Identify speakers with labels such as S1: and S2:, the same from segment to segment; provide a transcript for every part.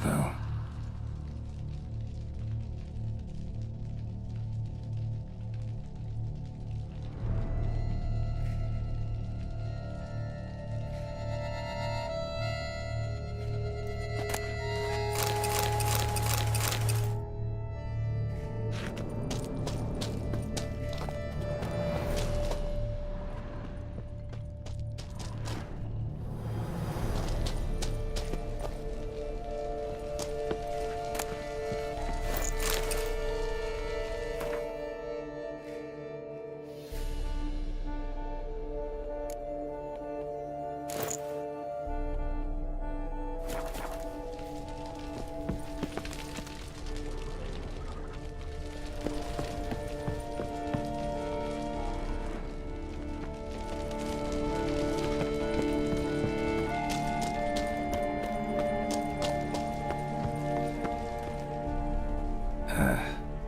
S1: though.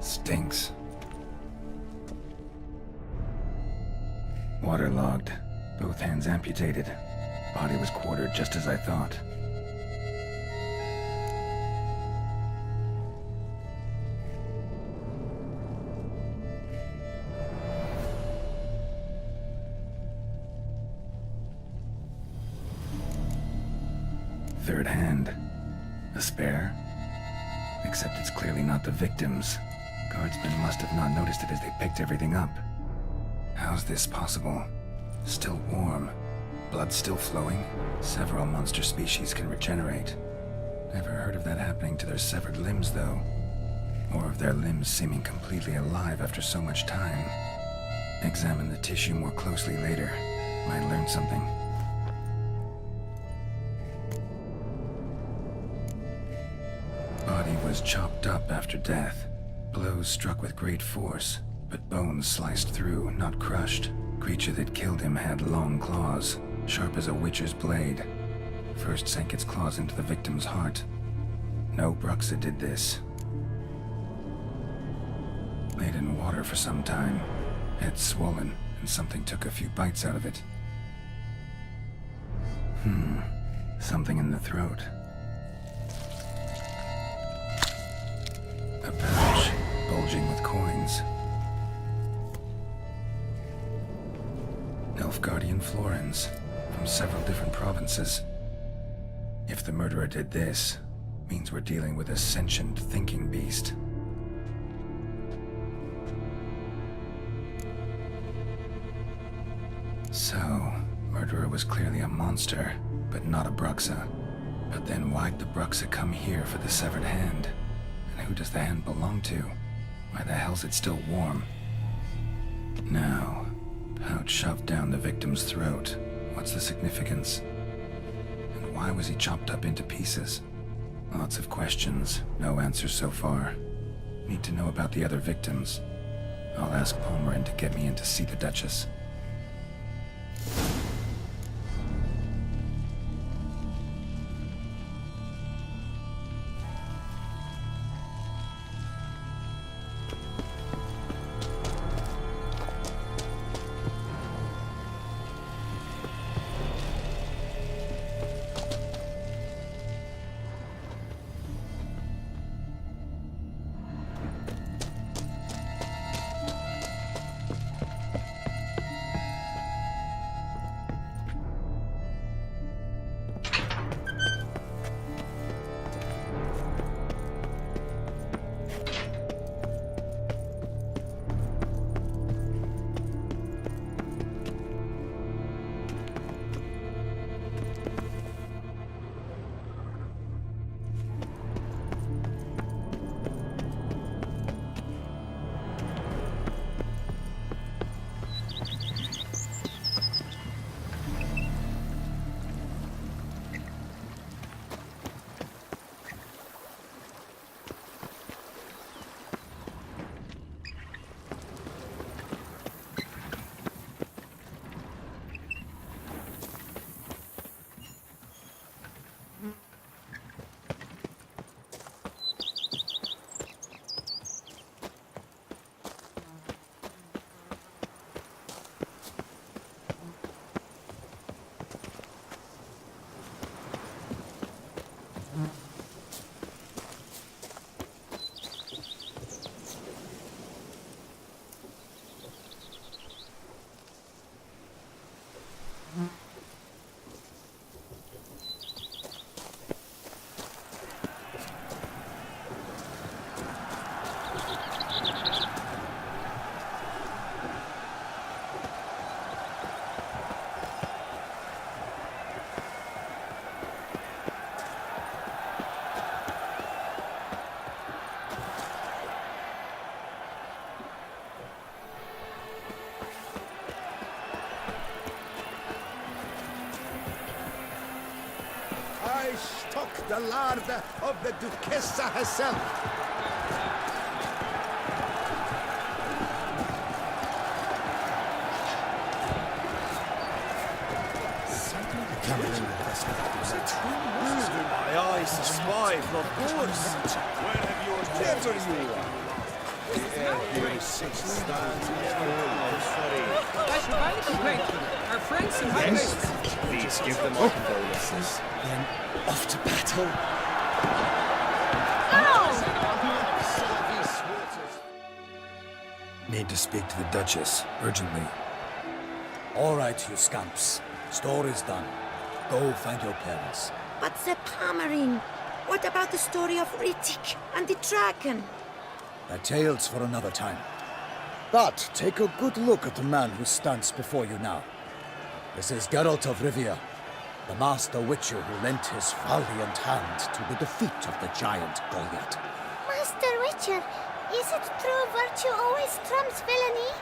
S1: Stinks. Waterlogged. Both hands amputated. Body was quartered just as I thought. Third hand. A spare? Except it's clearly not the victim's. Guardsmen must have not noticed it as they picked everything up. How's this possible? Still warm. Blood still flowing? Several monster species can regenerate. Never heard of that happening to their severed limbs, though. Or of their limbs seeming completely alive after so much time. Examine the tissue more closely later. Might learn something. Body was chopped up after death. Blows struck with great force, but bones sliced through, not crushed. Creature that killed him had long claws, sharp as a witcher's blade. First sank its claws into the victim's heart. No Bruxa did this. Laid in water for some time. Head swollen, and something took a few bites out of it. Something in the throat. A pouch, bulging with coins. Nilfgaardian florins, from several different provinces. If the murderer did this, means we're dealing with a sentient thinking beast. So, murderer was clearly a monster, but not a Bruxa. But then why'd the Bruxa come here for the severed hand? And who does the hand belong to? Why the hell's it still warm? Now, pouch shoved down the victim's throat. What's the significance? And why was he chopped up into pieces? Lots of questions, no answers so far. Need to know about the other victims. I'll ask Palmerin to get me in to see the Duchess.
S2: the lard of the Duchessa herself.
S3: My eyes spy for course. Where have you never you are?
S4: Our friends in high places.
S3: Please give them our condolences.
S2: Then off to battle.
S1: Need to speak to the Duchess, urgently.
S5: All right, you scamps. Story's done. Go find your parents.
S6: But the Palmerine, what about the story of Rittik and the dragon?
S5: They're tales for another time. But take a good look at the man who stands before you now. This is Geralt of Rivia, the master witcher who lent his valiant hand to the defeat of the giant Goliath.
S7: Master Witcher, is it true virtue always trumps villainy?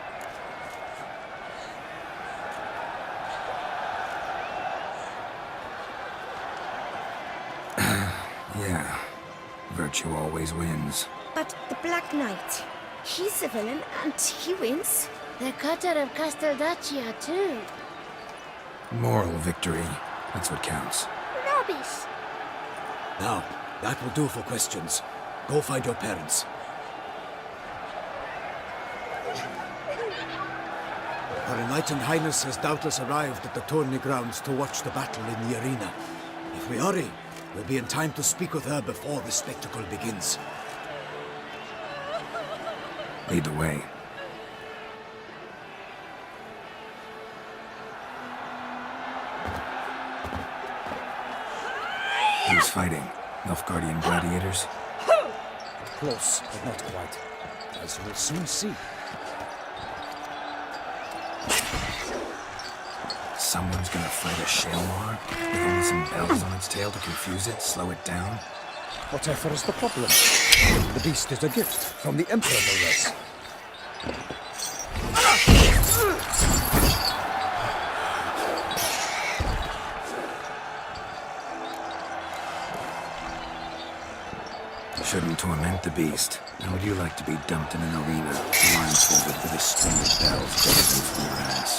S1: Yeah, virtue always wins.
S6: But the Black Knight, he's a villain and he wins.
S7: The cutter of Casteldaccia, too.
S1: Moral victory, that's what counts.
S7: Rubbish.
S5: Now, that will do for questions. Go find your parents. Her Enlightened Highness has doubtless arrived at the tourney grounds to watch the battle in the arena. If we hurry, we'll be in time to speak with her before the spectacle begins.
S1: Lead the way. Who's fighting? Nilfgaardian gladiators?
S5: Close, but not quite. As you will soon see.
S1: Someone's gonna fight a Shaelmar with only some bells on its tail to confuse it, slow it down?
S5: Whatever is the problem? The beast is a gift from the Emperor, no less.
S1: Shouldn't torment the beast. How would you like to be dumped in an arena, blindfolded with a string of bells dangling from your ass?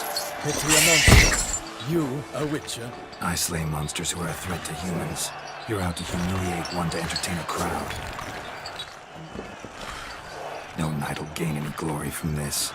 S5: Pity a monster. You, a witcher?
S1: I slay monsters who are a threat to humans. You're out to humiliate one to entertain a crowd. No knight will gain any glory from this.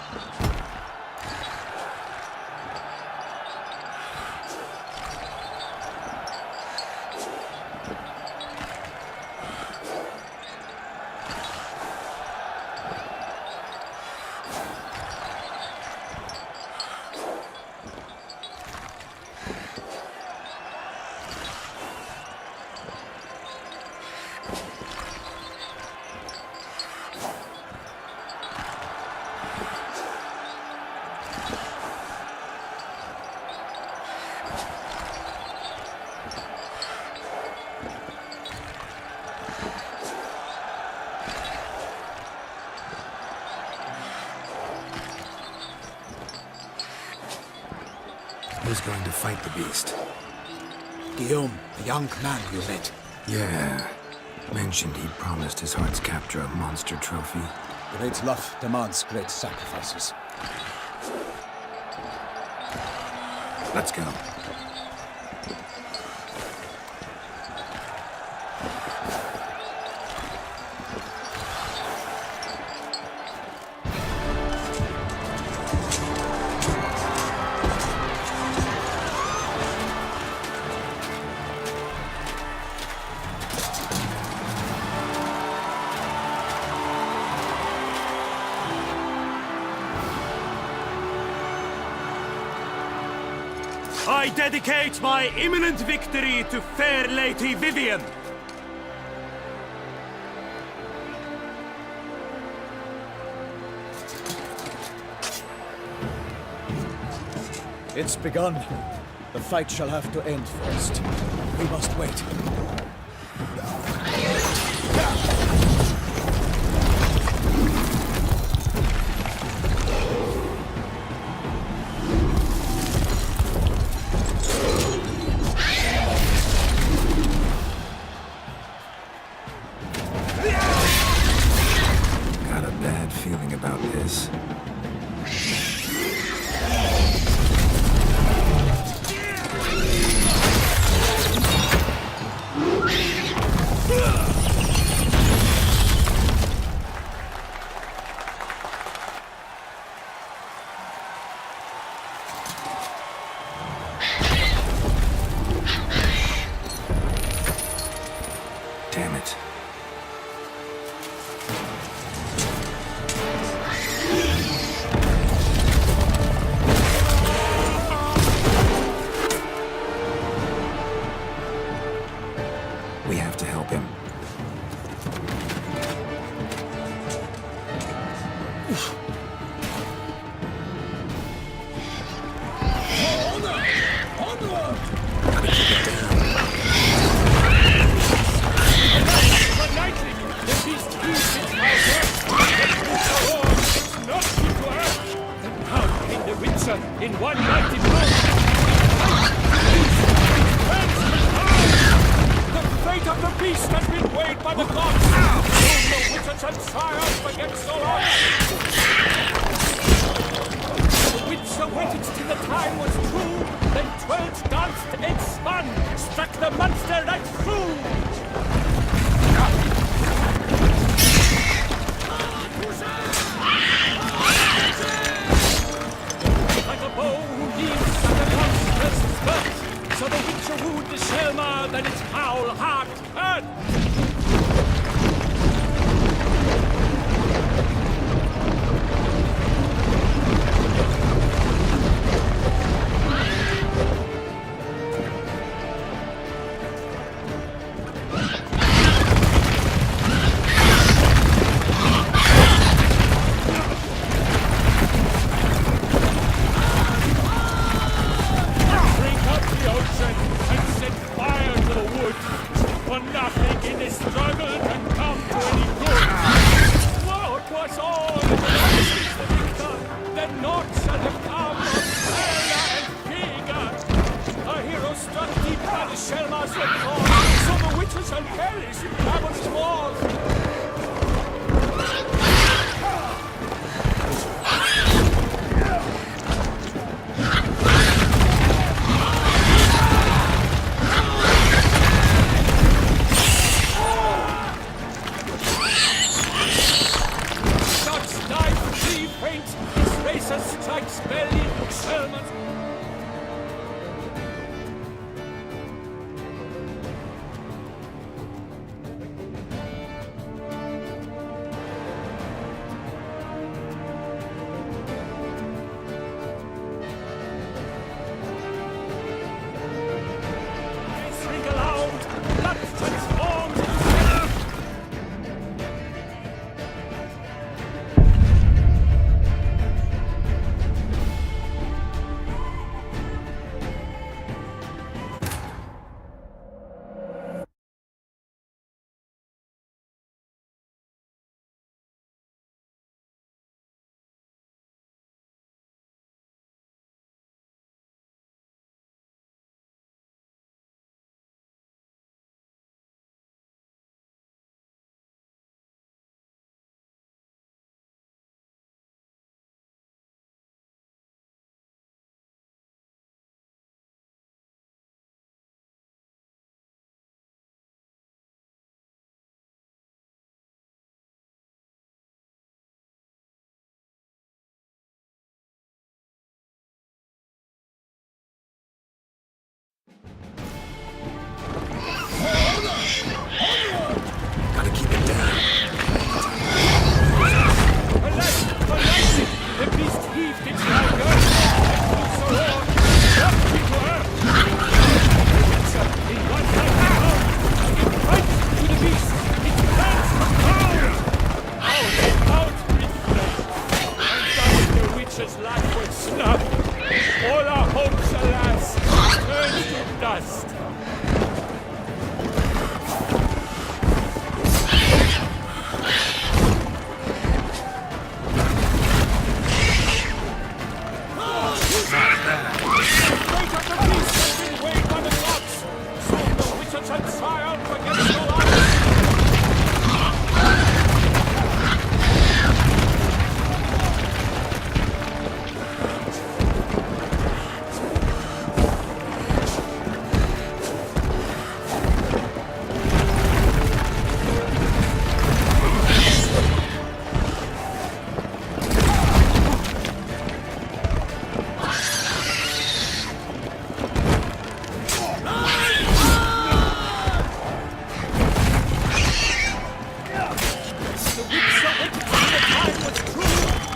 S1: Who's going to fight the beast?
S5: Guillaume, the young man you met.
S1: Yeah. Mentioned he'd promised his heart's capture a monster trophy.
S5: Great love demands great sacrifices.
S1: Let's go.
S3: I dedicate my imminent victory to fair Lady Vivian.
S5: It's begun. The fight shall have to end first. We must wait.
S1: feeling about this. Damn it. We have to help him.
S4: In one mighty blow! The fate of the beast has been weighed by the gods! Soon the wizards and triumph against all odds! The witcher waited till the time was true, then twirled, danced, and spun, struck the monster right through! Like a bow who leaves at the monster's spurt, so the witcher wooed the Selma, then its foul heart hurt.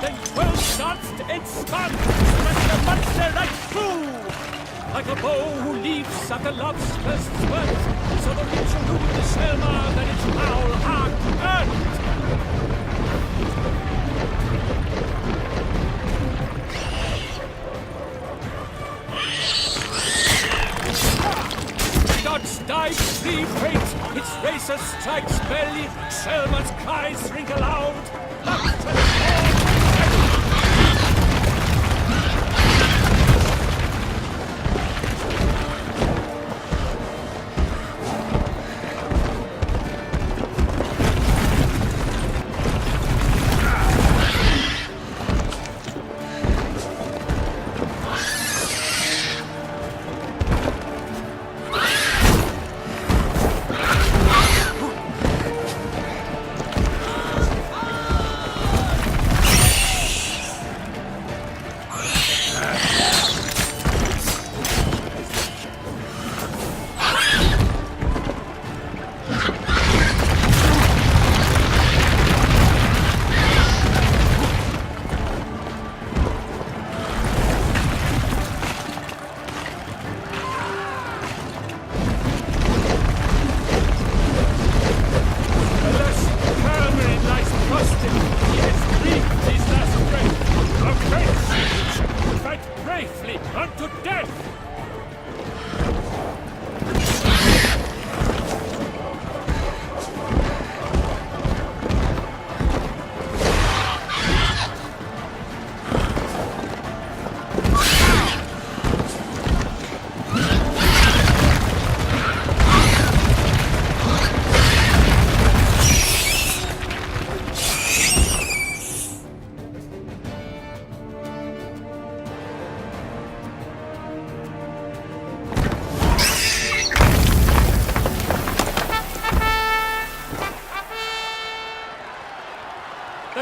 S4: then 12 shots to end spun, smash the monster right through. Like a bow who leaps at the love's first spurt, so the richer wound the Selma than its foul heart earned. Dodge dives free freight, its racer strikes belly, Selma's cries ring aloud. Love to the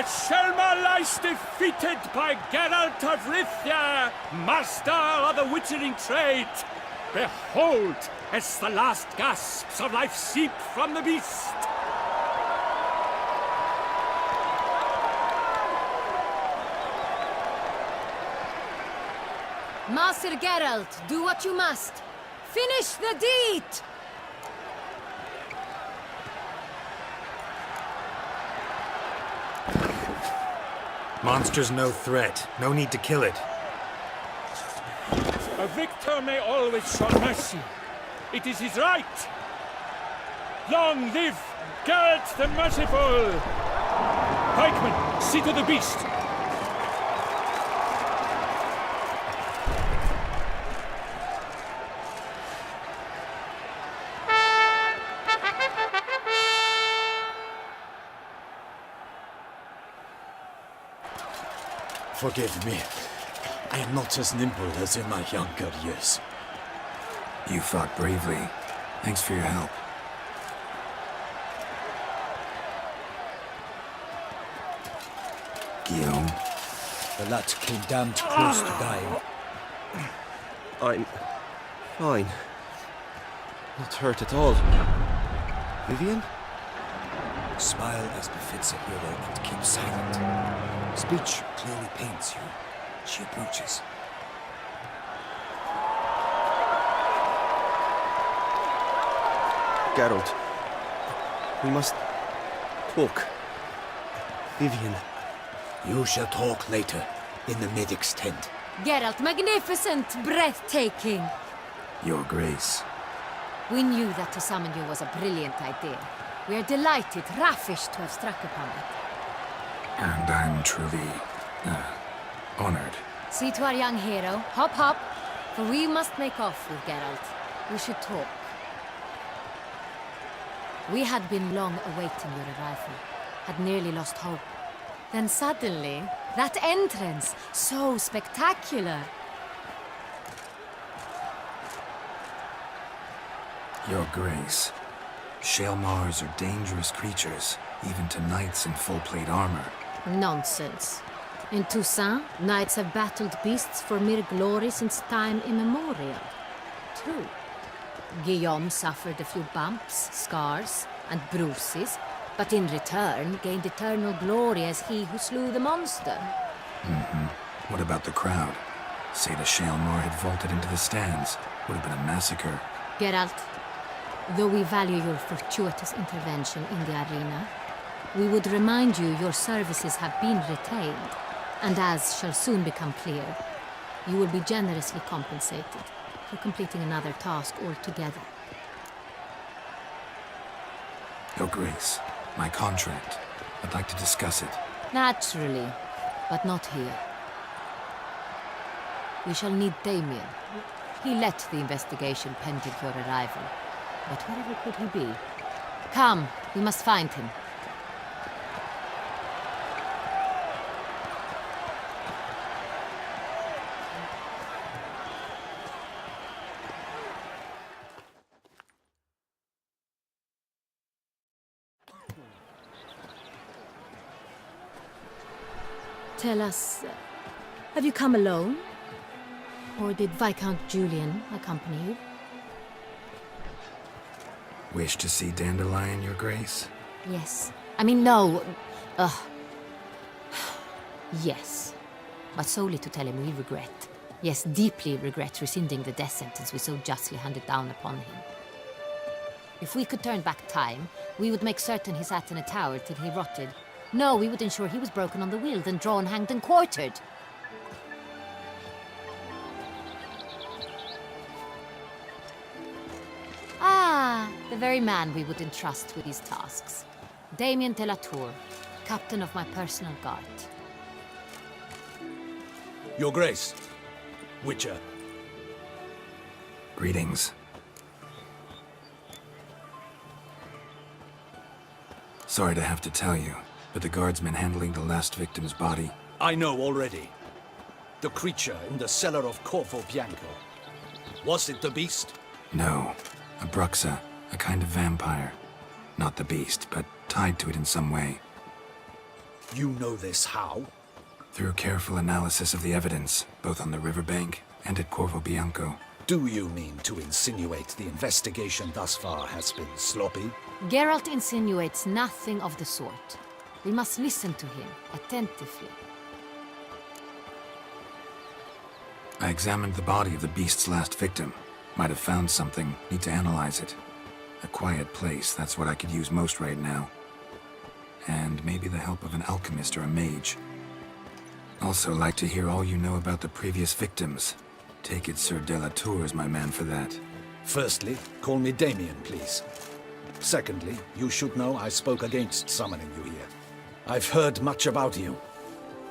S4: that Selma lies defeated by Geralt of Rivia, master of the witchering trade. Behold, as the last gasps of life seep from the beast.
S8: Master Geralt, do what you must. Finish the deed!
S9: Monster's no threat. No need to kill it.
S4: A victor may always show mercy. It is his right. Long live Geralt the Merciful! Pikemen, see to the beast.
S5: Forgive me. I am not as nimble as in my younger years.
S1: You fought bravely. Thanks for your help. Guillaume.
S5: The lad came damned close to dying.
S3: I'm fine. Not hurt at all. Vivian?
S5: Smile as befits a hero and keep silent. Speech clearly pains you. She approaches.
S3: Geralt. We must talk. Vivian.
S5: You shall talk later, in the medic's tent.
S8: Geralt, magnificent, breathtaking.
S1: Your Grace.
S8: We knew that to summon you was a brilliant idea. We are delighted, ravished to have struck upon it.
S1: And I'm truly, honored.
S8: See to our young hero. Hop, hop. For we must make off with Geralt. We should talk. We had been long awaiting your arrival. Had nearly lost hope. Then suddenly, that entrance, so spectacular.
S1: Your Grace. Shaelmars are dangerous creatures, even to knights in full-plate armor.
S8: Nonsense. In Toussaint, knights have battled beasts for mere glory since time immemorial. True. Guillaume suffered a few bumps, scars, and bruises, but in return gained eternal glory as he who slew the monster.
S1: What about the crowd? Say the Shaelmar had vaulted into the stands. Would have been a massacre.
S8: Geralt, though we value your fortuitous intervention in the arena, we would remind you your services have been retained, and as shall soon become clear, you will be generously compensated for completing another task altogether.
S1: Your Grace, my contract. I'd like to discuss it.
S8: Naturally, but not here. We shall need Damien. He led the investigation pending your arrival. But wherever could he be? Come, we must find him. Tell us, have you come alone? Or did Viscount Julian accompany you?
S1: Wish to see Dandelion, Your Grace?
S8: Yes. I mean, no. Yes. But solely to tell him we regret. Yes, deeply regret rescinding the death sentence we so justly handed down upon him. If we could turn back time, we would make certain he sat in a tower till he rotted. No, we would ensure he was broken on the wheel, then drawn, hanged, and quartered. Ah, the very man we would entrust with these tasks. Damien de la Tour, captain of my personal guard.
S2: Your Grace. Witcher.
S1: Greetings. Sorry to have to tell you, but the guardsman handling the last victim's body...
S2: I know already. The creature in the cellar of Corvo Bianco. Was it the beast?
S1: No. A Bruxa, a kind of vampire. Not the beast, but tied to it in some way.
S2: You know this how?
S1: Through careful analysis of the evidence, both on the riverbank and at Corvo Bianco.
S2: Do you mean to insinuate the investigation thus far has been sloppy?
S8: Geralt insinuates nothing of the sort. We must listen to him attentively.
S1: I examined the body of the beast's last victim. Might have found something. Need to analyze it. A quiet place, that's what I could use most right now. And maybe the help of an alchemist or a mage. Also like to hear all you know about the previous victims. Take it Sir de la Tour is my man for that.
S2: Firstly, call me Damien, please. Secondly, you should know I spoke against summoning you here. I've heard much about you.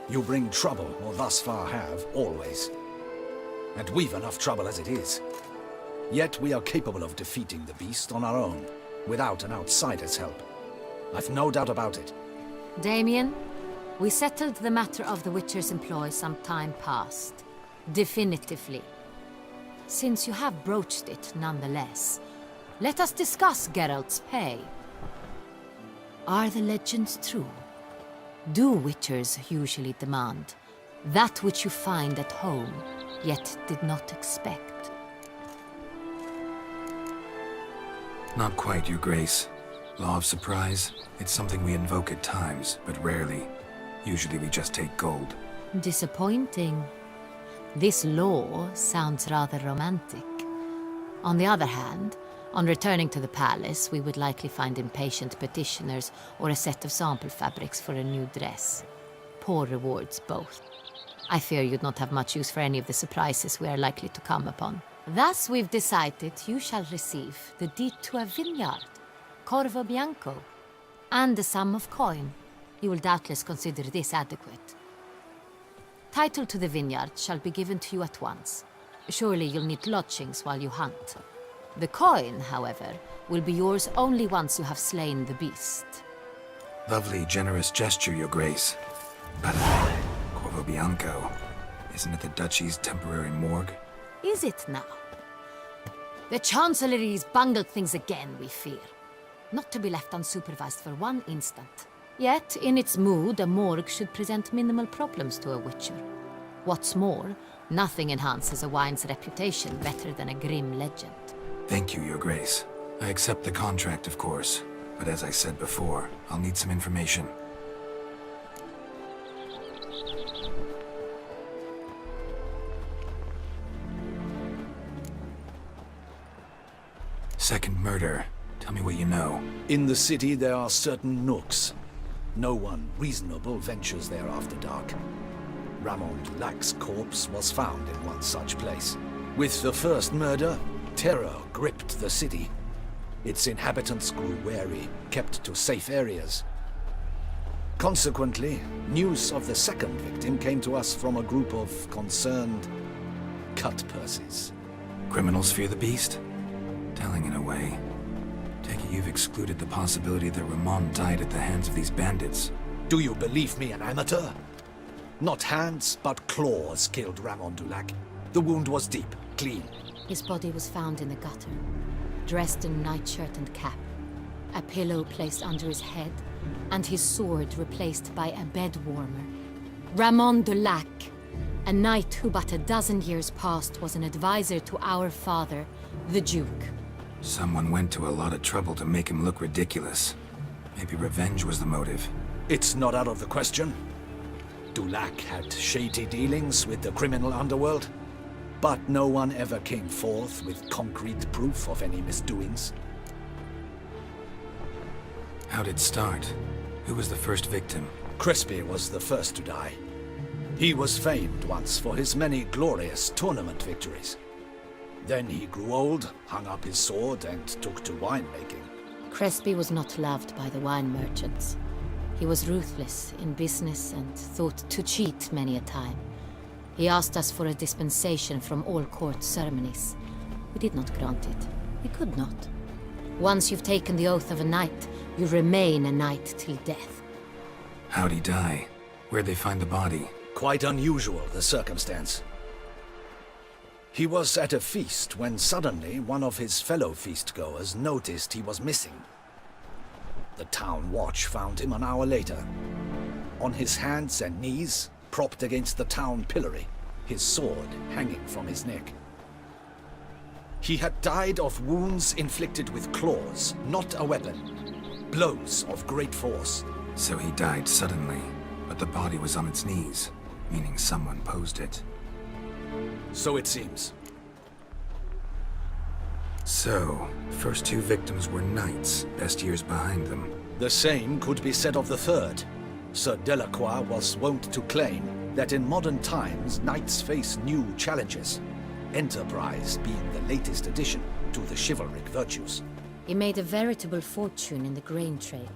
S2: You bring trouble, or thus far have, always. And we've enough trouble as it is. Yet we are capable of defeating the beast on our own, without an outsider's help. I've no doubt about it.
S8: Damien, we settled the matter of the Witcher's employ some time past. Definitively. Since you have broached it nonetheless, let us discuss Geralt's pay. Are the legends true? Do Witchers usually demand that which you find at home, yet did not expect?
S1: Not quite, Your Grace. Law of surprise, it's something we invoke at times, but rarely. Usually we just take gold.
S8: Disappointing. This law sounds rather romantic. On the other hand, on returning to the palace, we would likely find impatient petitioners or a set of sample fabrics for a new dress. Poor rewards, both. I fear you'd not have much use for any of the surprises we are likely to come upon. Thus, we've decided you shall receive the deed to a vineyard, Corvo Bianco, and the sum of coin. You will doubtless consider this adequate. Title to the vineyard shall be given to you at once. Surely you'll need lodgings while you hunt. The coin, however, will be yours only once you have slain the beast.
S1: Lovely, generous gesture, Your Grace. By the way, Corvo Bianco, isn't it the Duchy's temporary morgue?
S8: Is it now? The Chancellery's bungled things again, we fear. Not to be left unsupervised for one instant. Yet, in its mood, a morgue should present minimal problems to a Witcher. What's more, nothing enhances a wine's reputation better than a grim legend.
S1: Thank you, Your Grace. I accept the contract, of course. But as I said before, I'll need some information. murder. Tell me what you know.
S2: In the city, there are certain nooks. No one reasonable ventures there after dark. Ramon Dulac's corpse was found in one such place. With the first murder, terror gripped the city. Its inhabitants grew wary, kept to safe areas. Consequently, news of the second victim came to us from a group of concerned cut-purses.
S1: Criminals fear the beast? Telling in a way. Take it you've excluded the possibility that Ramon died at the hands of these bandits.
S2: Do you believe me an amateur? Not hands, but claws killed Ramon Dulac. The wound was deep, clean.
S8: His body was found in the gutter, dressed in nightshirt and cap, a pillow placed under his head, and his sword replaced by a bed warmer. Ramon Dulac, a knight who but a dozen years past was an advisor to our father, the Duke.
S1: Someone went to a lot of trouble to make him look ridiculous. Maybe revenge was the motive.
S2: It's not out of the question. Dulac had shady dealings with the criminal underworld, but no one ever came forth with concrete proof of any misdoings.
S1: How'd it start? Who was the first victim?
S2: Crespi was the first to die. He was famed once for his many glorious tournament victories. Then he grew old, hung up his sword, and took to winemaking.
S8: Crespi was not loved by the wine merchants. He was ruthless in business and thought to cheat many a time. He asked us for a dispensation from all court ceremonies. We did not grant it. We could not. Once you've taken the oath of a knight, you remain a knight till death.
S1: How'd he die? Where'd they find the body?
S2: Quite unusual, the circumstance. He was at a feast when suddenly one of his fellow feastgoers noticed he was missing. The town watch found him an hour later. On his hands and knees, propped against the town pillory, his sword hanging from his neck. He had died of wounds inflicted with claws, not a weapon. Blows of great force.
S1: So he died suddenly, but the body was on its knees, meaning someone posed it.
S2: So it seems.
S1: So, first two victims were knights, best years behind them.
S2: The same could be said of the third. Sir Delacroix was wont to claim that in modern times knights face new challenges, enterprise being the latest addition to the chivalric virtues.
S8: He made a veritable fortune in the grain trade.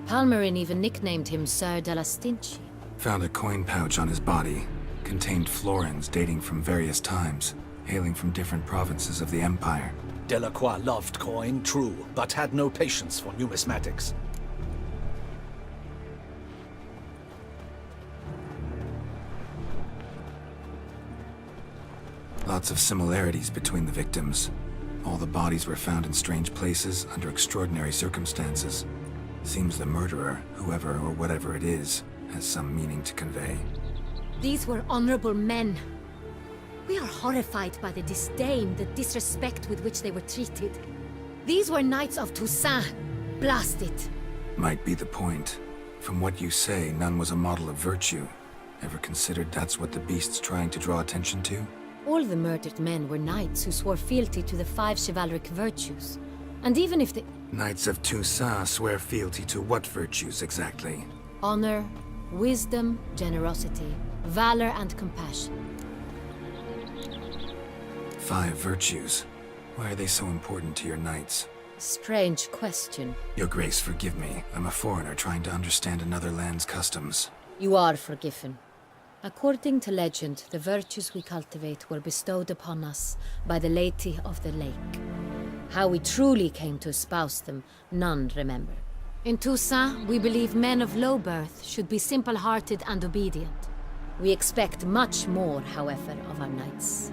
S8: Palmerin even nicknamed him Sir de la Stinchi.
S1: Found a coin pouch on his body. Contained florins dating from various times, hailing from different provinces of the Empire.
S2: Delacroix loved coin, true, but had no patience for numismatics.
S1: Lots of similarities between the victims. All the bodies were found in strange places under extraordinary circumstances. Seems the murderer, whoever or whatever it is, has some meaning to convey.
S8: These were honorable men. We are horrified by the disdain, the disrespect with which they were treated. These were knights of Toussaint. Blast it.
S1: Might be the point. From what you say, none was a model of virtue. Ever considered that's what the beast's trying to draw attention to?
S8: All the murdered men were knights who swore fealty to the 5 chivalric virtues. And even if the...
S1: Knights of Toussaint swear fealty to what virtues exactly?
S8: Honor, wisdom, generosity, valor and compassion.
S1: 5 virtues. Why are they so important to your knights?
S8: Strange question.
S1: Your Grace, forgive me. I'm a foreigner trying to understand another land's customs.
S8: You are forgiven. According to legend, the virtues we cultivate were bestowed upon us by the Lady of the Lake. How we truly came to espouse them, none remember. In Toussaint, we believe men of low birth should be simple-hearted and obedient. We expect much more, however, of our knights.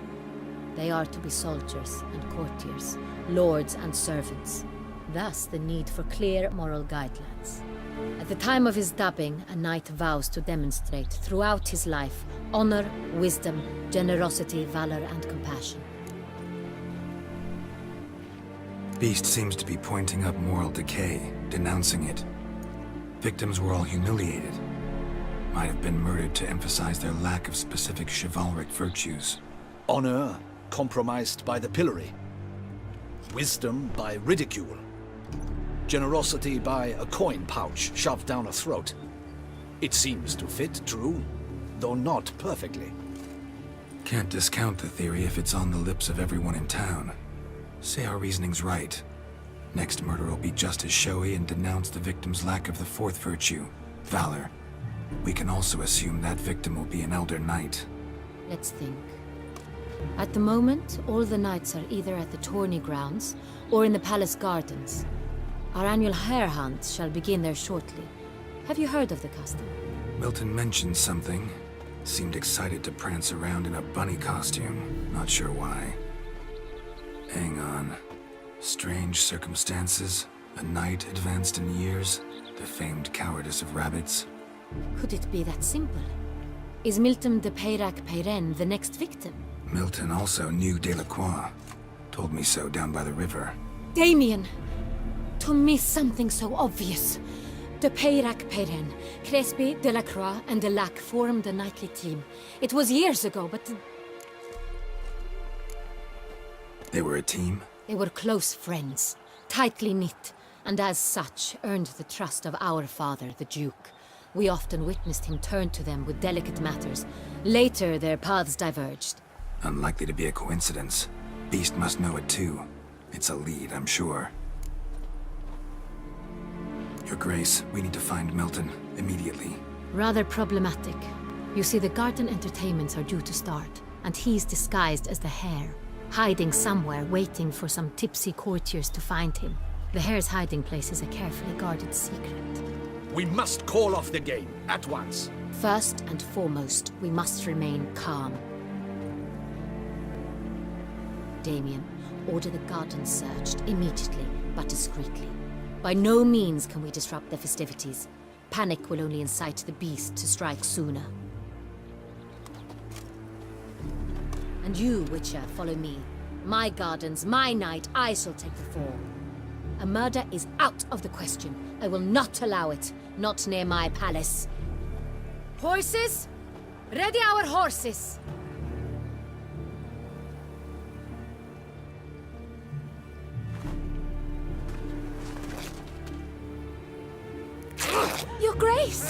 S8: They are to be soldiers and courtiers, lords and servants. Thus, the need for clear moral guidelines. At the time of his dubbing, a knight vows to demonstrate throughout his life honor, wisdom, generosity, valor, and compassion.
S1: Beast seems to be pointing up moral decay, denouncing it. Victims were all humiliated. Might have been murdered to emphasize their lack of specific chivalric virtues.
S2: Honor compromised by the pillory. wisdom by ridicule, generosity by a coin pouch shoved down a throat. It seems to fit, true, though not perfectly.
S1: Can't discount the theory if it's on the lips of everyone in town. Say our reasoning's right. Next murder will be just as showy and denounce the victim's lack of the fourth virtue, valor. We can also assume that victim will be an elder knight.
S8: Let's think. At the moment, all the knights are either at the tourney grounds or in the palace gardens. Our annual hare hunt shall begin there shortly. Have you heard of the custom?
S1: Milton mentioned something. Seemed excited to prance around in a bunny costume. Not sure why. Hang on. Strange circumstances, a knight advanced in years, the famed cowardice of rabbits.
S8: Could it be that simple? Is Milton de Peyrac-Peyren the next victim?
S1: Milton also knew Delacroix. Told me so down by the river.
S8: Damien! To miss something so obvious. De Peyrac-Peyren, Crespi, Delacroix, and Delac formed a knightly team. It was years ago, but...
S1: They were a team?
S8: They were close friends, tightly knit, and as such earned the trust of our father, the Duke. We often witnessed him turn to them with delicate matters. Later, their paths diverged.
S1: Unlikely to be a coincidence. Beast must know it too. It's a lead, I'm sure. Your Grace, we need to find Milton, immediately.
S8: Rather problematic. You see, the garden entertainments are due to start, and he's disguised as the hare, hiding somewhere, waiting for some tipsy courtiers to find him. The hare's hiding place is a carefully guarded secret.
S2: We must call off the game, at once.
S8: First and foremost, we must remain calm. Damien, order the garden searched immediately, but discreetly. By no means can we disrupt the festivities. Panic will only incite the beast to strike sooner. And you, Witcher, follow me. My gardens, my night, I shall take the fall. A murder is out of the question. I will not allow it. Not near my palace. Horses? Ready our horses! Your Grace!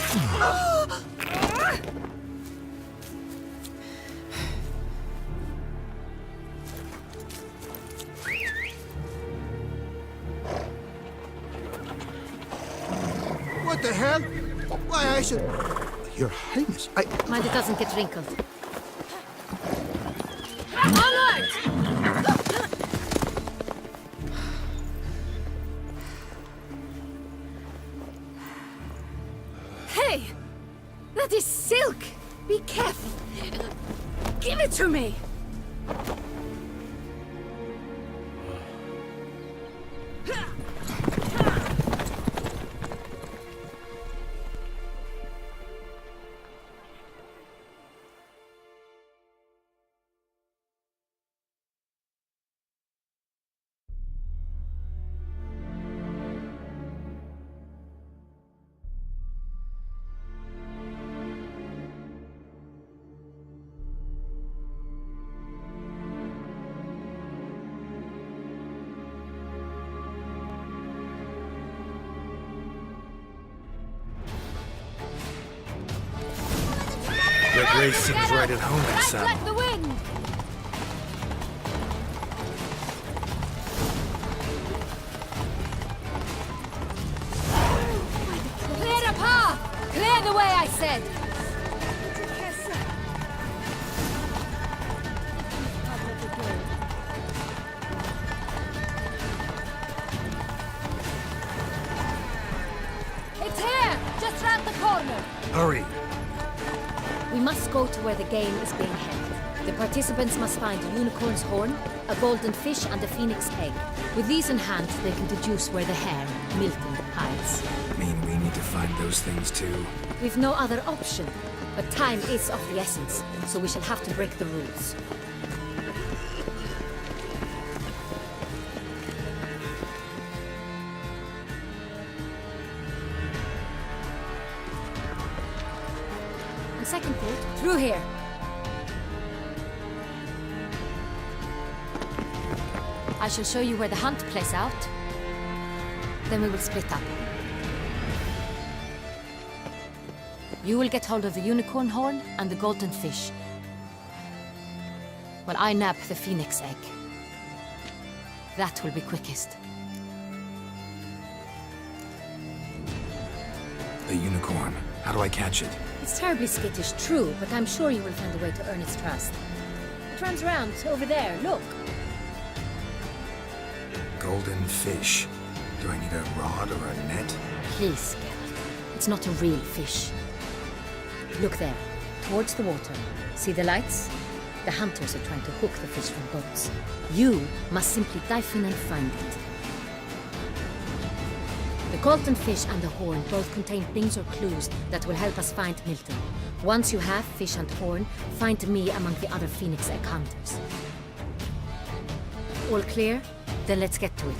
S10: What the hell? Why, I should... Your Highness,
S8: Mind it doesn't get wrinkled. Onward! Hey! That is silk! Be careful! Give it to me!
S9: Your Grace seems right at home in Sam.
S8: Like the wind! Clear the path! Clear the way, I said! It's here! Just round the corner!
S9: Hurry!
S8: We must go to where the game is being held. The participants must find a unicorn's horn, a golden fish, and a phoenix egg. With these in hand, they can deduce where the hare, Milton, hides.
S1: Mean we need to find those things too?
S8: We've no other option. But time is of the essence, so we shall have to break the rules. On second thought, through here. I shall show you where the hunt plays out. Then we will split up. You will get hold of the unicorn horn and the golden fish, while I nab the phoenix egg. That will be quickest.
S1: The unicorn. How do I catch it?
S8: It's terribly skittish, true, but I'm sure you will find a way to earn its trust. It runs around over there, look.
S1: Golden fish. Do I need a rod or a net?
S8: Please, Geralt. It's not a real fish. Look there, towards the water. See the lights? The hunters are trying to hook the fish from boats. You must simply dive in and find it. The golden fish and the horn both contain things or clues that will help us find Milton. Once you have fish and horn, find me among the other phoenix egg hunters. All clear? Then let's get to it.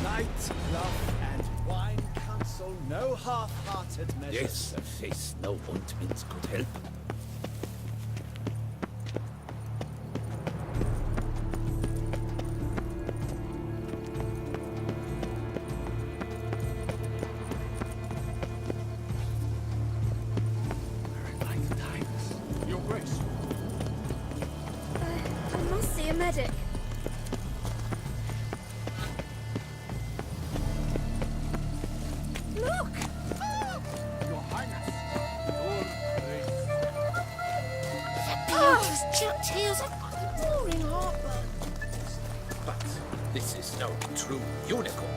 S11: Night, love, and wine counsel no half-hearted measures.
S2: Yes, a face no ointment could help.
S4: Your Grace.
S7: I must see a medic. Look!
S4: Your Highness. Your Grace.
S7: Those chipped heels are pouring heartburn.
S2: But this is no true unicorn.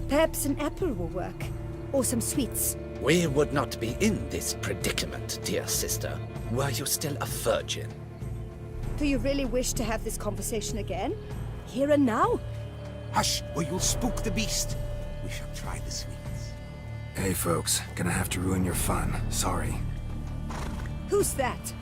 S6: Perhaps an apple will work. Or some sweets.
S2: We would not be in this predicament, dear sister, were you still a virgin.
S6: Do you really wish to have this conversation again? Here and now?
S10: Hush, or you'll spook the beast. We shall try the sweets.
S1: Hey folks, gonna have to ruin your fun. Sorry.
S6: Who's that?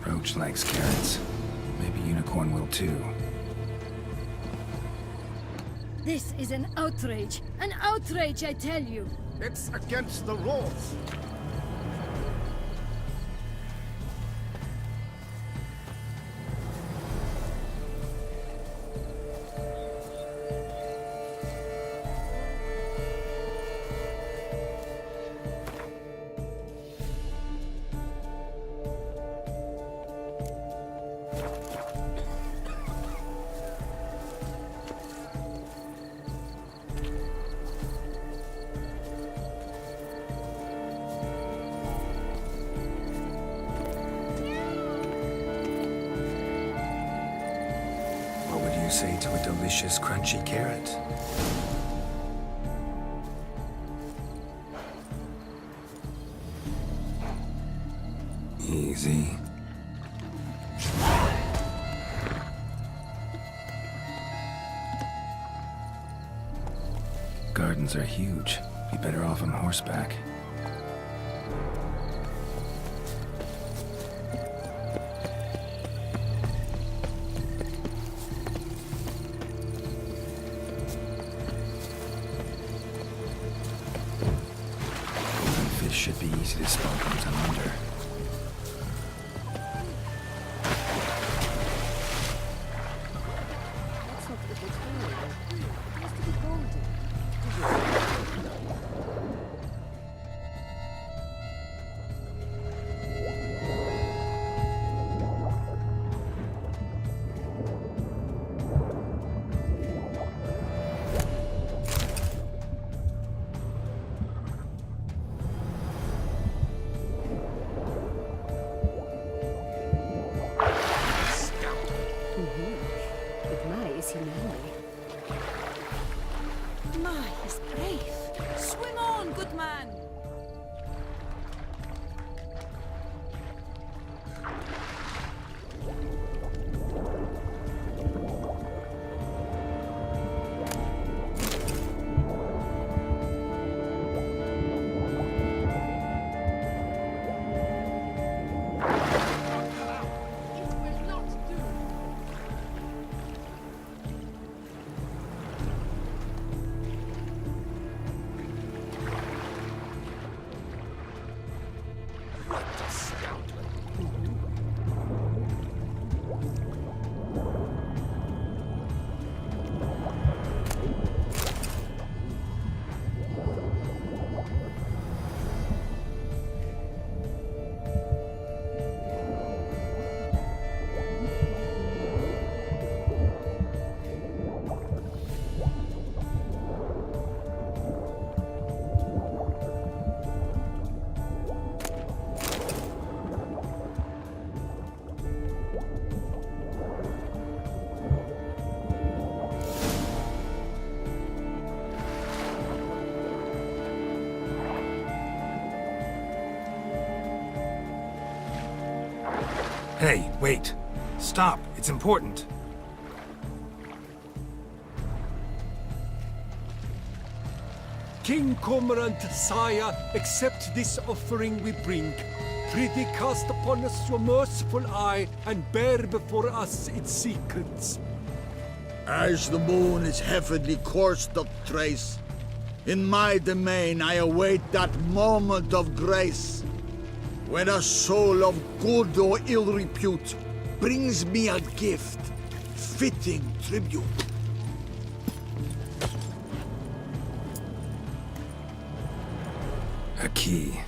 S1: Roach likes carrots. Maybe unicorn will too.
S6: This is an outrage. An outrage, I tell you.
S3: It's against the rules.
S1: Say to a delicious, crunchy carrot. Easy. Gardens are huge. Be better off on horseback. Should be easy to spot once I'm under.
S12: Rafe, swim on, good man.
S9: Hey, wait. Stop. It's important.
S4: King Cormorant, sire, accept this offering we bring. Prithee cast upon us your merciful eye, and bear before us its secrets.
S10: As the moon is heavily coursed of trace, in my domain I await that moment of grace, when a soul of good or ill repute brings me a gift, fitting tribute.
S1: A key.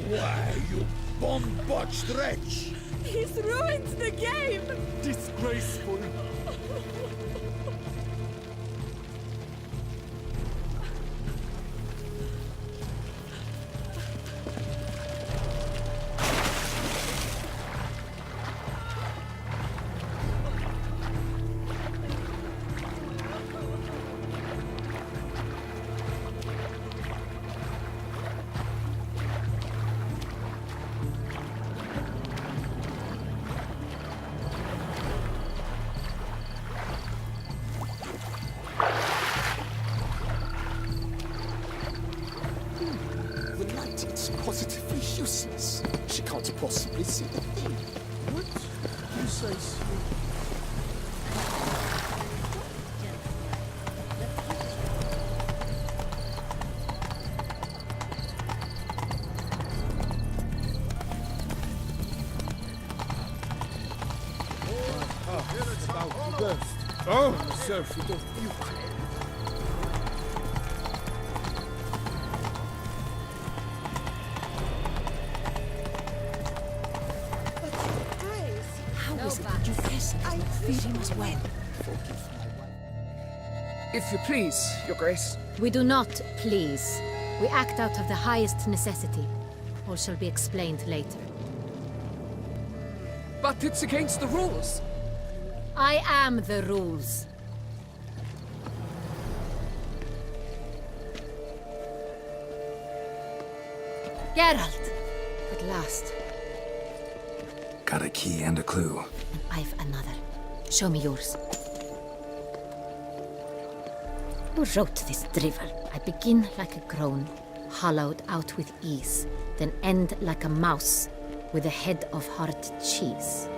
S10: Why, you bomb-botched wretch!
S12: He's ruined the game!
S4: Disgraceful.
S11: The light, it's positively useless. She can't possibly see the thing. What? You say so?
S3: Oh, myself, it does beauty.
S12: How is it that you peasant not feed him as well?
S13: If you please, Your Grace.
S8: We do not please. We act out of the highest necessity. All shall be explained later.
S13: But it's against the rules.
S8: I am the rules. Geralt! At last.
S1: Got a key and a clue.
S8: And I've another. Show me yours. Who wrote this drivel? I begin like a groan, hollowed out with ease, then end like a mouse, with a head of hard cheese.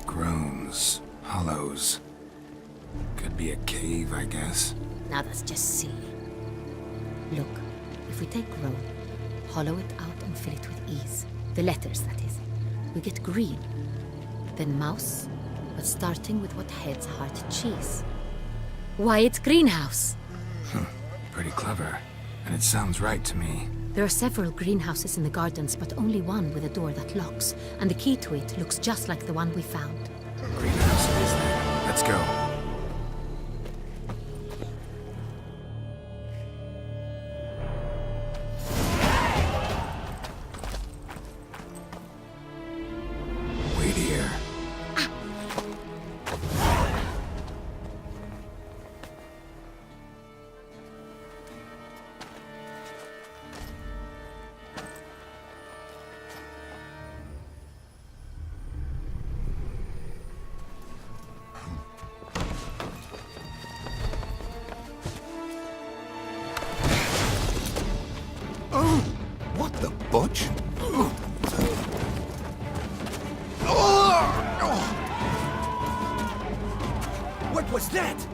S1: Groans, hollows. Could be a cave, I guess.
S8: Now that's just silly. Look, if we take groan, hollow it out and fill it with ease, the letters, that is, we get green. Then mouse, but starting with what heads hard cheese. Why, it's greenhouse!
S1: Pretty clever. And it sounds right to me.
S8: There are several greenhouses in the gardens, but only one with a door that locks, and the key to it looks just like the one we found.
S1: Greenhouse it is then. Let's go.
S9: rage.
S3: What was that?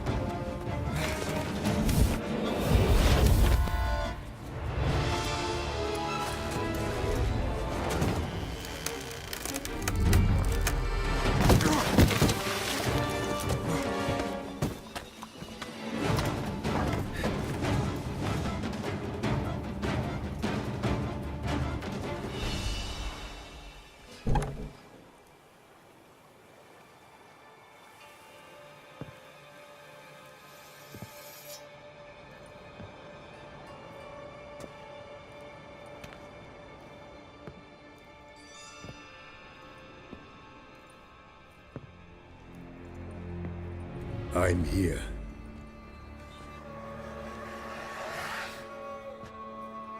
S14: I'm here.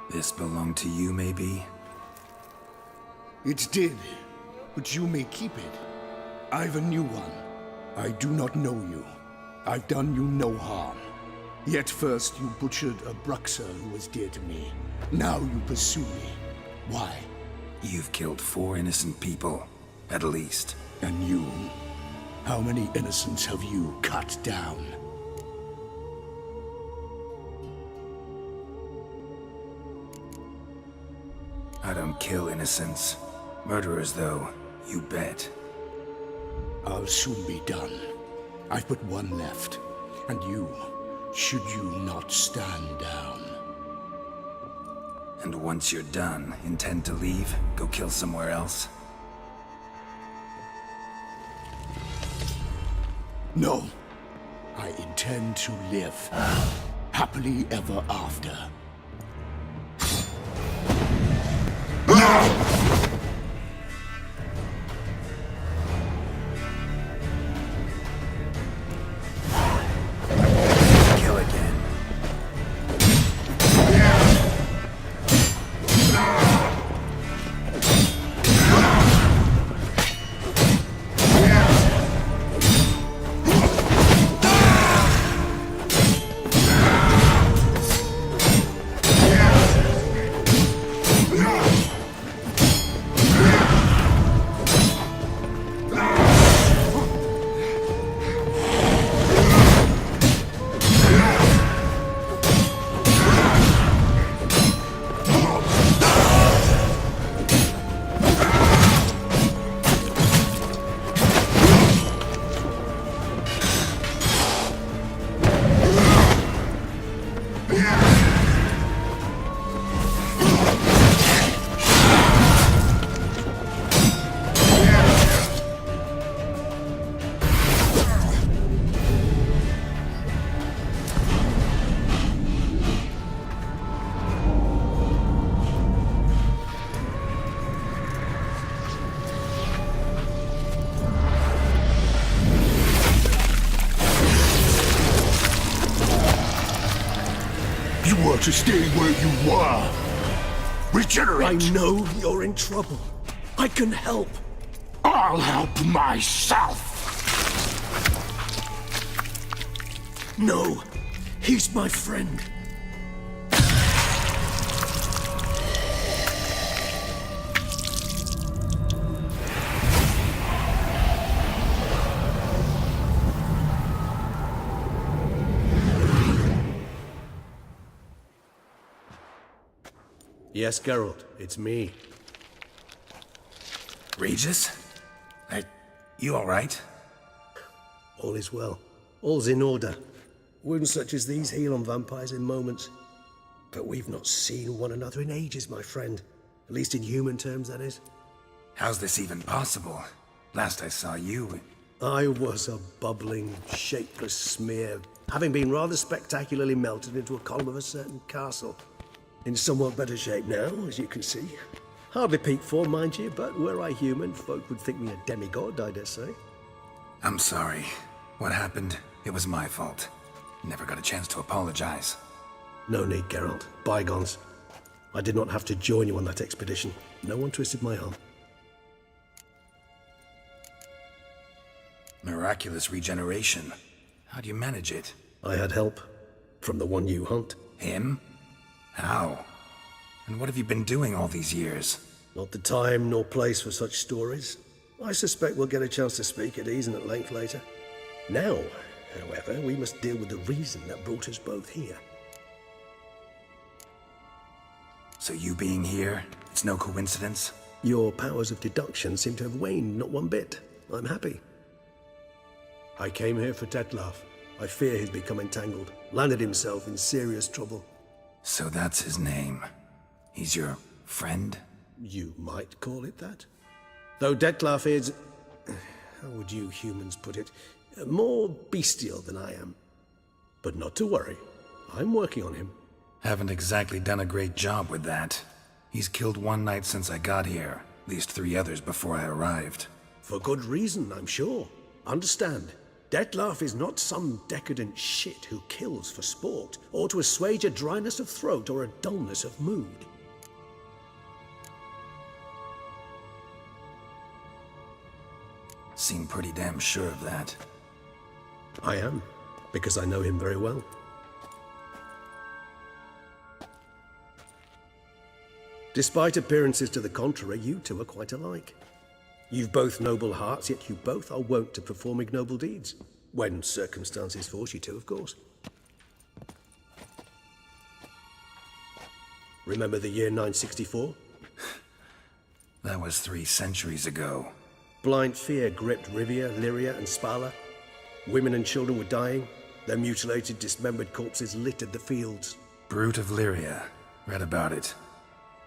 S1: This belonged to you, maybe?
S14: It did, but you may keep it. I've a new one. I do not know you. I've done you no harm. Yet first you butchered a Bruxer who was dear to me. Now you pursue me. Why?
S1: You've killed 4 innocent people, at least.
S14: And you? How many innocents have you cut down?
S1: I don't kill innocents. Murderers, though, you bet.
S14: I'll soon be done. I've but one left. And you, should you not stand down.
S1: And once you're done, intend to leave? Go kill somewhere else?
S14: No. I intend to live. Happily ever after.
S1: Kill again.
S14: To stay where you were. Regenerate!
S3: I know you're in trouble. I can help.
S14: I'll help myself!
S3: No, he's my friend. Yes, Geralt, it's me.
S1: Regis? You alright?
S3: All is well. All's in order. Wounds such as these heal on vampires in moments. But we've not seen one another in ages, my friend. At least in human terms, that is.
S1: How's this even possible? Last I saw you...
S3: I was a bubbling, shapeless smear, having been rather spectacularly melted into a column of a certain castle. In somewhat better shape now, as you can see. Hardly peak form, mind you, but were I human, folk would think me a demigod, I dare say.
S1: I'm sorry. What happened? It was my fault. Never got a chance to apologize.
S3: No need, Geralt. Bygones. I did not have to join you on that expedition. No one twisted my arm.
S1: Miraculous regeneration. How do you manage it?
S3: I had help. From the one you hunt.
S1: Him? How? And what have you been doing all these years?
S3: Not the time nor place for such stories. I suspect we'll get a chance to speak at ease and at length later. Now, however, we must deal with the reason that brought us both here.
S1: So you being here, it's no coincidence?
S3: Your powers of deduction seem to have waned not one bit. I'm happy. I came here for Detlef. I fear he's become entangled, landed himself in serious trouble.
S1: So that's his name. He's your friend?
S3: You might call it that. Though Detlef is, how would you humans put it, more bestial than I am. But not to worry, I'm working on him.
S1: Haven't exactly done a great job with that. He's killed one knight since I got here, at least 3 others before I arrived.
S3: For good reason, I'm sure. Understand, Detlef is not some decadent shit who kills for sport, or to assuage a dryness of throat or a dullness of mood.
S1: Seem pretty damn sure of that.
S3: I am, because I know him very well. Despite appearances to the contrary, you two are quite alike. You've both noble hearts, yet you both are wont to perform ignoble deeds. When circumstances force you to, of course. Remember the year 964?
S1: That was 3 centuries ago.
S3: Blind fear gripped Rivia, Lyria, and Spala. Women and children were dying. Their mutilated, dismembered corpses littered the fields.
S1: Brute of Lyria. Read about it.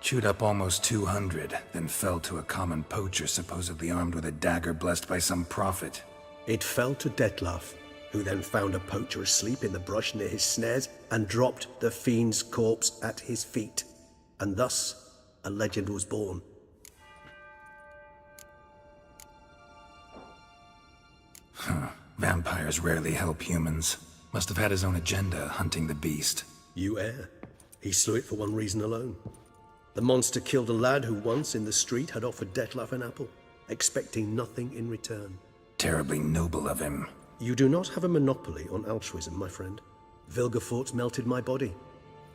S1: Chewed up almost 200, then fell to a common poacher supposedly armed with a dagger blessed by some prophet.
S3: It fell to Detlef, who then found a poacher asleep in the brush near his snares and dropped the fiend's corpse at his feet. And thus, a legend was born.
S1: Huh. Vampires rarely help humans. Must have had his own agenda, hunting the beast.
S3: You err. He slew it for one reason alone. The monster killed a lad who once in the street had offered Detlef an apple, expecting nothing in return.
S1: Terribly noble of him.
S3: You do not have a monopoly on altruism, my friend. Vilgefortz melted my body.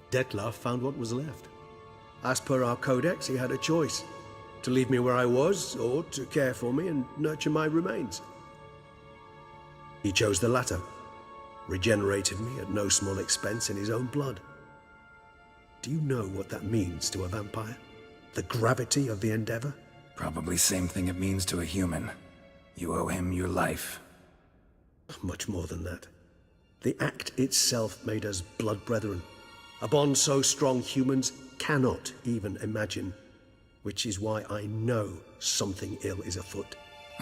S3: Detlef found what was left. As per our codex, he had a choice. To leave me where I was, or to care for me and nurture my remains. He chose the latter. Regenerated me at no small expense in his own blood. Do you know what that means to a vampire? The gravity of the endeavor?
S1: Probably same thing it means to a human. You owe him your life.
S3: Much more than that. The act itself made us blood brethren. A bond so strong humans cannot even imagine. Which is why I know something ill is afoot.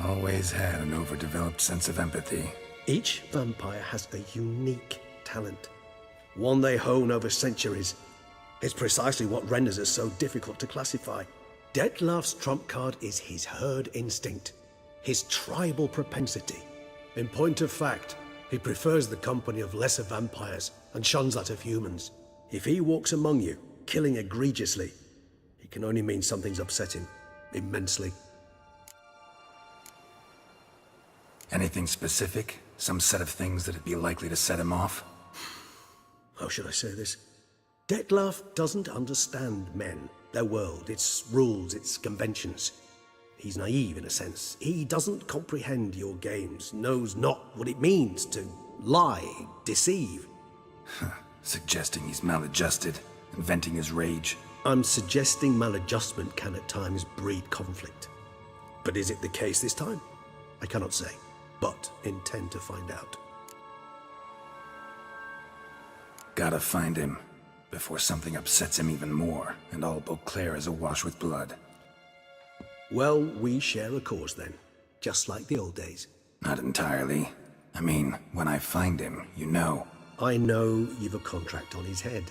S1: Always had an overdeveloped sense of empathy.
S3: Each vampire has a unique talent. One they hone over centuries. It's precisely what renders us so difficult to classify. Detlef's trump card is his herd instinct, his tribal propensity. In point of fact, he prefers the company of lesser vampires and shuns that of humans. If he walks among you, killing egregiously, it can only mean something's upset him, immensely.
S1: Anything specific? Some set of things that'd be likely to set him off?
S3: How should I say this? Detlef doesn't understand men, their world, its rules, its conventions. He's naive in a sense. He doesn't comprehend your games, knows not what it means to lie, deceive.
S1: Suggesting he's maladjusted, inventing his rage.
S3: I'm suggesting maladjustment can at times breed conflict. But is it the case this time? I cannot say, but intend to find out.
S1: Gotta find him. Before something upsets him even more, and all Beauclair is awash with blood.
S3: Well, we share a cause then, just like the old days.
S1: Not entirely. I mean, when I find him, you know.
S3: I know you've a contract on his head.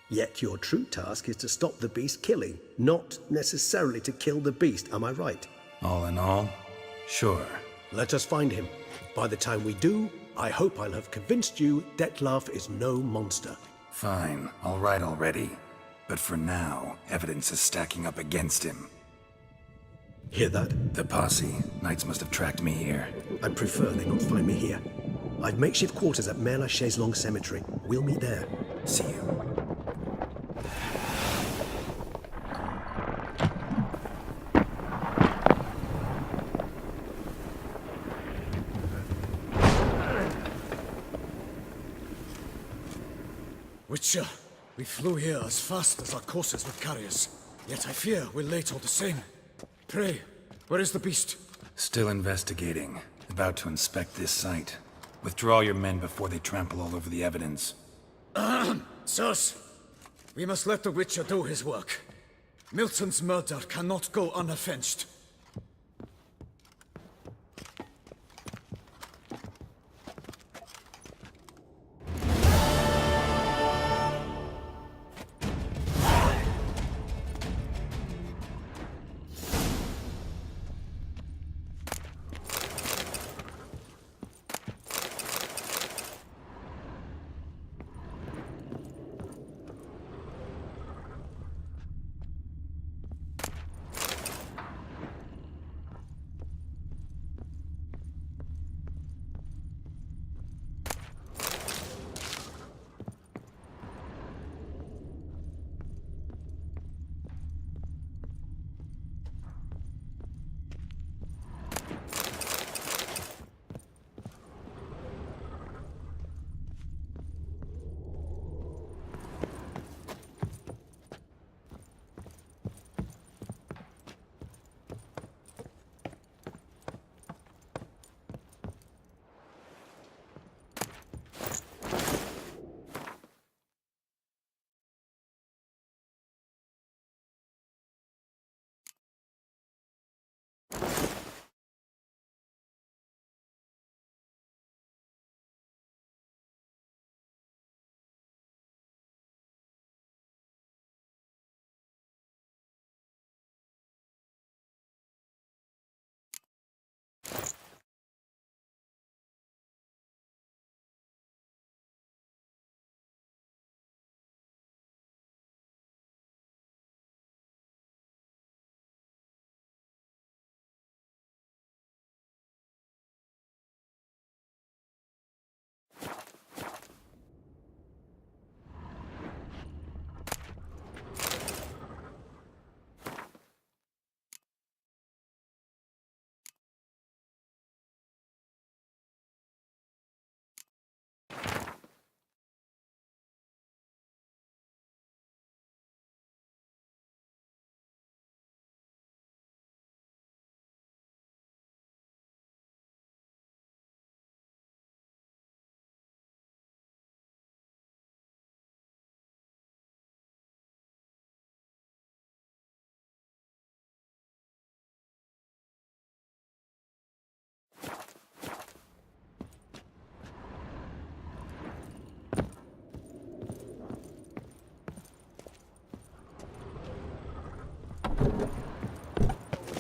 S3: Yet your true task is to stop the beast killing, not necessarily to kill the beast, am I right?
S1: All in all, sure.
S3: Let us find him. By the time we do, I hope I'll have convinced you Detlef is no monster.
S1: Fine, all right already. But for now, evidence is stacking up against him.
S3: Hear that?
S1: The posse. Knights must have tracked me here.
S3: I prefer they not find me here. I've makeshift quarters at Mère Lachaise Long Cemetery. We'll meet there.
S1: See you.
S5: Witcher, we flew here as fast as our courses would carry us. Yet I fear we're late all the same. Pray, where is the beast?
S1: Still investigating. About to inspect this site. Withdraw your men before they trample all over the evidence.
S5: Sirs, we must let the Witcher do his work. Milton's murder cannot go unavenged.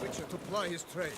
S5: Witcher to ply his trade.